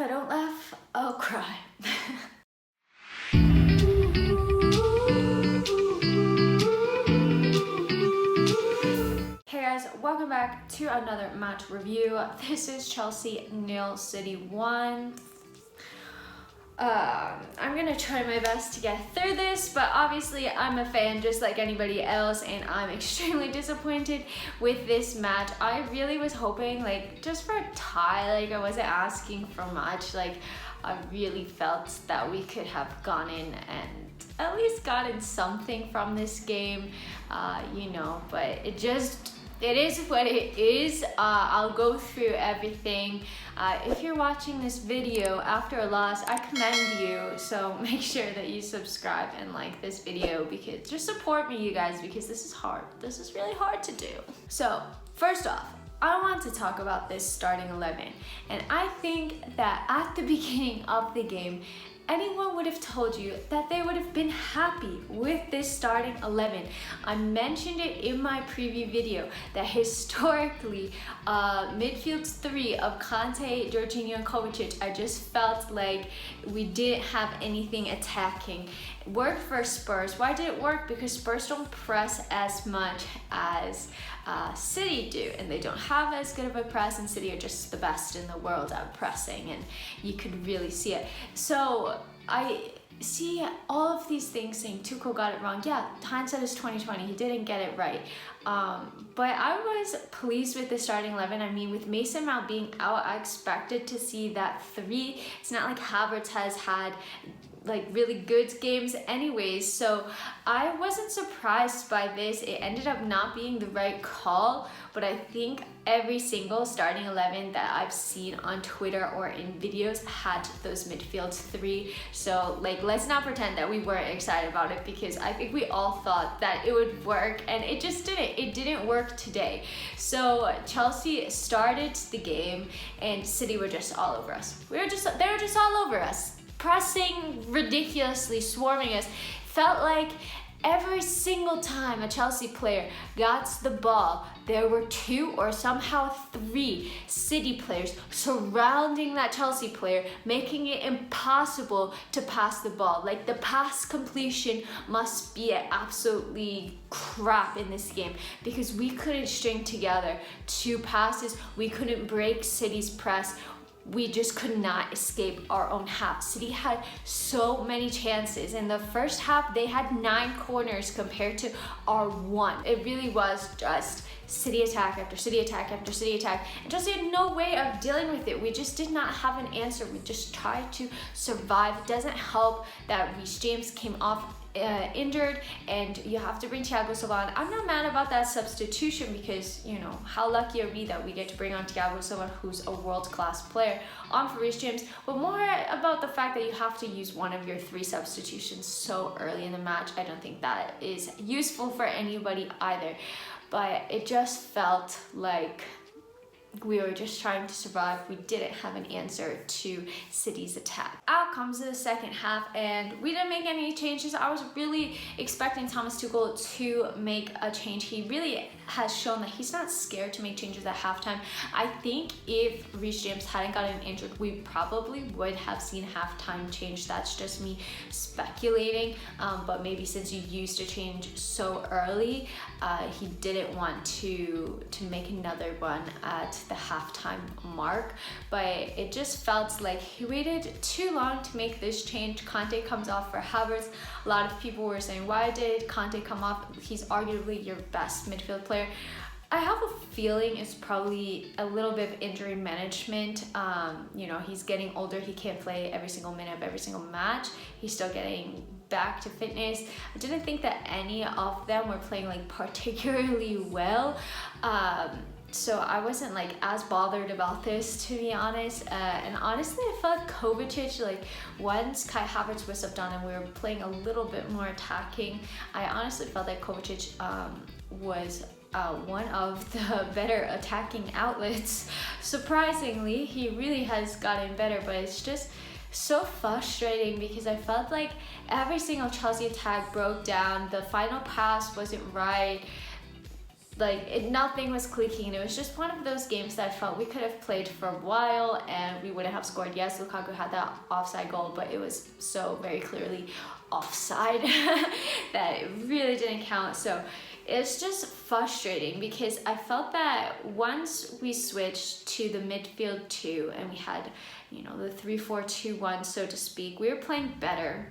if I don't laugh, I'll cry. Hey guys, welcome back to another match review. This is Chelsea 0, City 1. I'm gonna try my best to get through this, but obviously I'm a fan just like anybody else, and I'm extremely disappointed with this match. I really was hoping like just for a tie, like I wasn't asking for much. Like I really felt that we could have gone in and at least gotten something from this game, but it is what it is. I'll go through everything. If you're watching this video after a loss, I commend you. So make sure that you subscribe and like this video, because just support me, you guys, because this is hard. This is really hard to do. So first off, I want to talk about this starting 11. And I think that at the beginning of the game, anyone would have told you that they would have been happy with this starting 11. I mentioned it in my preview video that historically, midfield three of Kante, Jorginho, and Kovacic, I just felt like we didn't have anything attacking. It worked for Spurs. Why did it work? Because Spurs don't press as much as City do, and they don't have as good of a press, and City are just the best in the world at pressing, and you could really see it. So I see all of these things saying Tuchel got it wrong. Yeah, hindsight is 2020. He didn't get it right. But I was pleased with the starting 11. I mean, with Mason Mount being out, I expected to see that three. It's not like Havertz has had like really good games anyways, so I wasn't surprised by this. It ended up not being the right call, but I think every single starting 11 that I've seen on Twitter or in videos had those midfield three. So like, let's not pretend that we weren't excited about it, because I think we all thought that it would work, and it just didn't. It didn't work today. So Chelsea started the game and City were just all over us. They were just all over us, pressing ridiculously, swarming us. Felt like every single time a Chelsea player got the ball, there were two or somehow three City players surrounding that Chelsea player, making it impossible to pass the ball. Like, the pass completion must be absolutely crap in this game, because we couldn't string together two passes. We couldn't break City's press. We just could not escape our own half. City had so many chances. In the first half, they had 9 corners compared to our 1. It really was just City attack after City attack after City attack, and Chelsea had no way of dealing with it. We just did not have an answer. We just tried to survive. It doesn't help that Reece James came off injured, and you have to bring Thiago Silva on. I'm not mad about that substitution, because how lucky are we that we get to bring on Thiago Silva, who's a world-class player, on for Reece James, but more about the fact that you have to use one of your 3 substitutions so early in the match. I don't think that is useful for anybody either, but it just felt like we were just trying to survive. We didn't have an answer to City's attack. Out comes the second half, and we didn't make any changes. I was really expecting Thomas Tuchel to make a change. He really has shown that he's not scared to make changes at halftime. I think if Reece James hadn't gotten injured, we probably would have seen halftime change. That's just me speculating, but maybe since he used to change so early, he didn't want to make another one at the halftime mark. But it just felt like he waited too long to make this change. Kante comes off for Havertz. A lot of people were saying, why did Kante come off? He's arguably your best midfield player. I have a feeling it's probably a little bit of injury management. He's getting older. He can't play every single minute of every single match. He's still getting back to fitness. I didn't think that any of them were playing like particularly well. So I wasn't like as bothered about this, to be honest. And honestly, I felt Kovacic, like once Kai Havertz was subbed on and we were playing a little bit more attacking, I honestly felt that Kovacic was one of the better attacking outlets. Surprisingly, he really has gotten better, but it's just so frustrating because I felt like every single Chelsea attack broke down. The final pass wasn't right. nothing was clicking. It was just one of those games that I felt we could have played for a while and we wouldn't have scored. Yes, Lukaku had that offside goal, but it was so very clearly offside that it really didn't count. So it's just frustrating because I felt that once we switched to the midfield 2 and we had, you know, the 3-4-2-1, so to speak, we were playing better.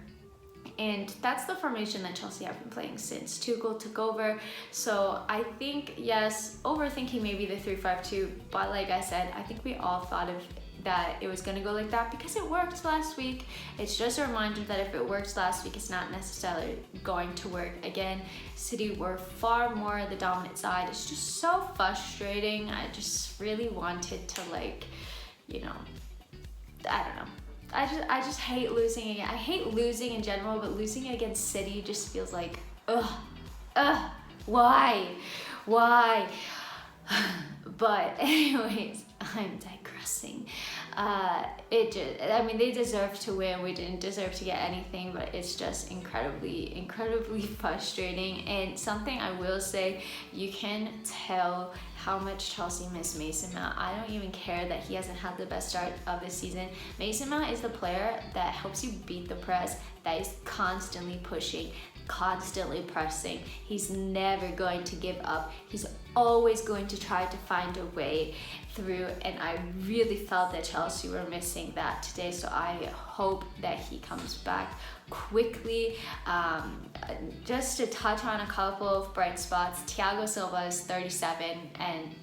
And that's the formation that Chelsea have been playing since Tuchel took over. So I think, yes, overthinking maybe the 3-5-2, but like I said, I think we all thought of that it was going to go like that because it worked last week. It's just a reminder that if it worked last week, it's not necessarily going to work again. City were far more the dominant side. It's just so frustrating. I just really wanted to, like, you know, I don't know. I just hate losing again. I hate losing in general, but losing against City just feels like, why? But anyways, I'm digressing. I mean, they deserve to win. We didn't deserve to get anything, but it's just incredibly frustrating. And something I will say, you can tell how much Chelsea miss Mason Mount. I don't even care that he hasn't had the best start of the season. Mason Mount is the player that helps you beat the press, that is constantly pushing, constantly pressing. He's never going to give up. He's always going to try to find a way through, and I really felt that Chelsea were missing that today, so I hope that he comes back quickly. Just to touch on a couple of bright spots, Thiago Silva is 37 and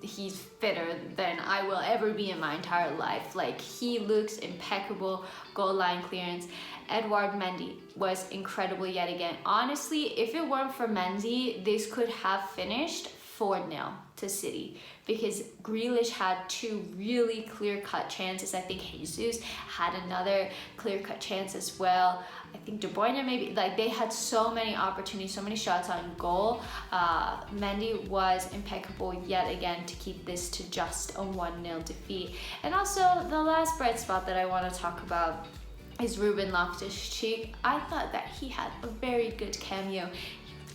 he's fitter than I will ever be in my entire life. Like, he looks impeccable, goal line clearance. Edouard Mendy was incredible yet again. Honestly, if it weren't for Mendy, this could have finished 4-0 to City because Grealish had 2 really clear-cut chances. I think Jesus had another clear-cut chance as well. I think De Bruyne maybe, like, they had so many opportunities, so many shots on goal. Mendy was impeccable yet again to keep this to just a 1-0 defeat. And also the last bright spot that I want to talk about is Ruben Loftus-Cheek. I thought that he had a very good cameo.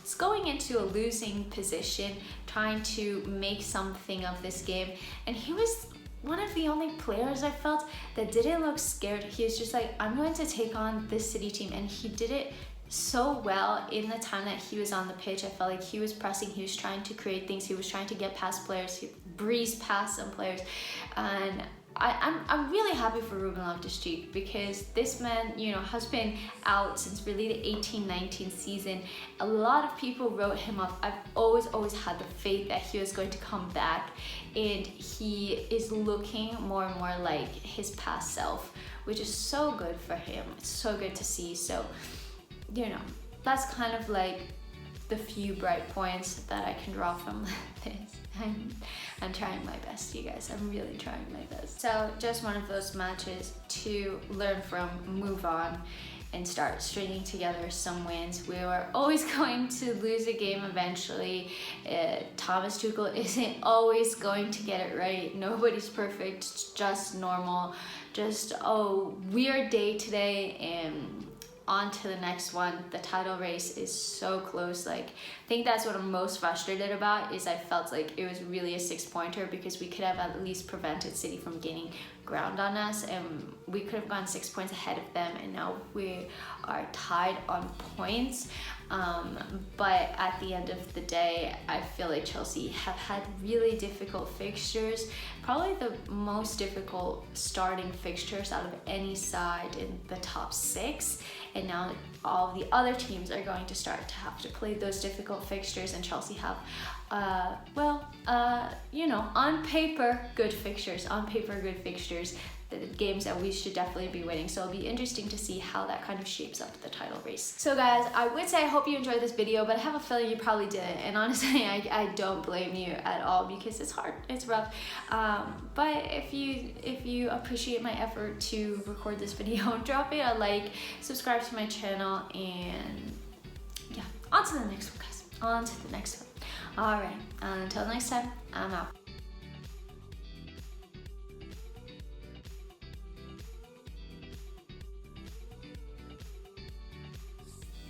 He's going into a losing position, trying to make something of this game, and he was one of the only players I felt that didn't look scared. He was just like, I'm going to take on this City team, and he did it so well in the time that he was on the pitch. I felt like he was pressing, he was trying to create things, he was trying to get past players, he breezed past some players, and I'm really happy for Ruben Loftus-Cheek because this man, you know, has been out since really the 18-19 season. A lot of people wrote him off. I've always had the faith that he was going to come back, and he is looking more and more like his past self, which is so good for him. It's so good to see. So, you know, that's kind of like the few bright points that I can draw from this. I'm trying my best, you guys. I'm really trying my best. So just one of those matches to learn from, move on, and start stringing together some wins. We were always going to lose a game eventually. Thomas Tuchel isn't always going to get it right. Nobody's perfect. It's just normal. Just a weird day today, and on to the next one. The title race is so close. Like, I think that's what I'm most frustrated about, is I felt like it was really a 6-pointer because we could have at least prevented City from gaining ground on us, and we could have gone 6 points ahead of them, and now we are tied on points. But at the end of the day, I feel like Chelsea have had really difficult fixtures, probably the most difficult starting fixtures out of any side in the top 6, and now all the other teams are going to start to have to play those difficult fixtures, and Chelsea have you know, on paper good fixtures, the games that we should definitely be winning. So it'll be interesting to see how that kind of shapes up the title race. So guys, I would say I hope you enjoyed this video, but I have a feeling you probably didn't, and honestly I don't blame you at all because it's hard, it's rough. But if you appreciate my effort to record this video, drop it a like, subscribe to my channel, and yeah, on to the next one, guys. On to the next one. Alright, until next time, I'm out.